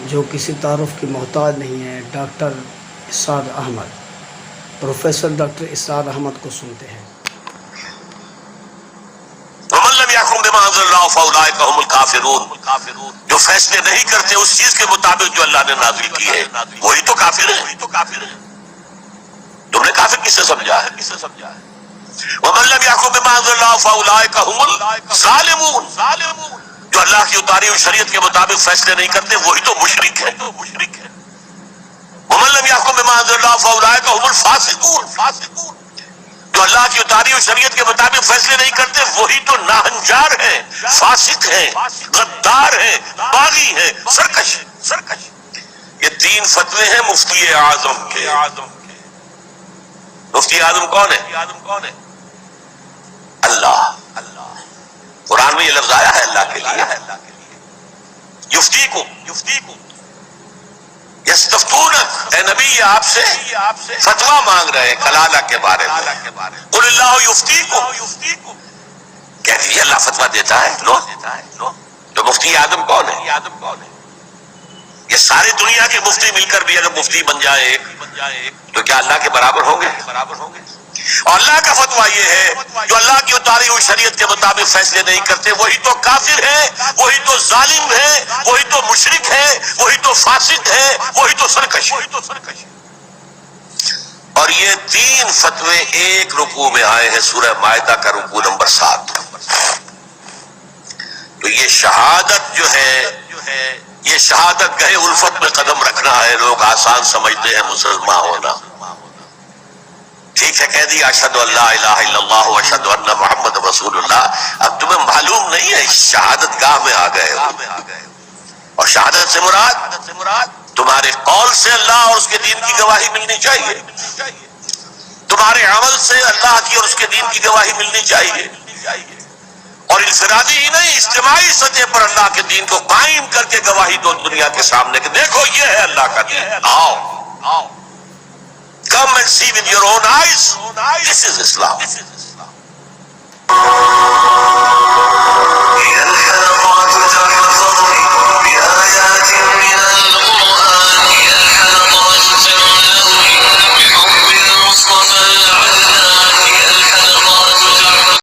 جو کسی تعارف کی محتاج نہیں ہے، ڈاکٹر اسرار احمد، پروفیسر ڈاکٹر اسرار احمد کو سنتے ہیں۔ وَمَن لَّمْ يَحْكُم بِمَا أَنزَلَ اللَّهُ فَأُولَٰئِكَ هُمُ الْكَافِرُونَ، جو فیصلے نہیں کرتے اس چیز کے مطابق جو اللہ نے نازل کی ہے وہی تو کافر ہے۔ تم نے کافر کس سے سمجھا ہے؟ وَمَن لَّمْ يَحْكُم بِمَا أَنزَلَ اللَّهُ فَأُولَٰئِكَ هُمُ الظَّالِمُونَ، جو اللہ کی اتاری ہوئی شریعت کے مطابق فیصلے نہیں کرتے وہی تو مشرک ہے۔ وَمَن لَّمْ يَحْكُم بِمَا أَنزَلَ اللَّهُ فَأُولَٰئِكَ هُمُ الْفَاسِقُونَ، جو اللہ کی اتاری ہوئی شریعت کے مطابق فیصلے نہیں کرتے وہی تو ناہنجار ہیں، فاسق ہیں، غدار ہیں، باغی ہیں، سرکش ہیں۔ یہ 3 فتوے ہیں مفتی اعظم کے۔ مفتی اعظم کون ہے؟ اللہ۔ قرآن میں یہ لفظ آیا ہے اللہ کے لیے، یفتیکم، یستفتونک، اے نبی یہ آپ سے فتویٰ مانگ رہے ہیں کلالہ کے بارے میں۔ قل اللہ یفتیکم، کہہ دیجیے اللہ فتویٰ دیتا ہے۔ تو مفتی اعظم کون ہے؟ یہ ساری دنیا کے مفتی مل کر بھی اگر مفتی بن جائے تو کیا اللہ کے برابر ہوں گے؟ اور اللہ کا فتویٰ یہ ہے جو اللہ کی اتاری ہوئی شریعت کے مطابق فیصلے نہیں کرتے وہی تو کافر ہے، وہی تو ظالم ہے، وہی تو مشرک ہے، وہی تو فاسق ہے، وہی تو سرکش ہے۔ اور یہ 3 فتوے ایک رکوع میں آئے ہیں، سورہ مائدہ کا رکوع نمبر 7۔ تو یہ شہادت جو ہے، یہ شہادت گہے الفت میں قدم رکھنا ہے۔ لوگ آسان سمجھتے ہیں مسلمان ہونا، ٹھیک ہے کہہ دیا اشہد ان لا الہ الا اللہ واشہد ان محمد رسول اللہ، اب تمہیں معلوم نہیں ہے شہادت گاہ میں آ گئے ہو۔ اور شہادت سے مراد تمہارے قول سے اللہ اور اس کے دین کی گواہی ملنی چاہیے، تمہارے عمل سے اللہ کی اور اس کے دین کی گواہی ملنی چاہیے، اور انفرادی ہی نہیں اجتماعی سطح پر اللہ کے دین کو قائم کر کے گواہی دو دنیا کے سامنے کہ دیکھو یہ ہے اللہ کا دین، آؤ come and see with your own eyes, this is Islam۔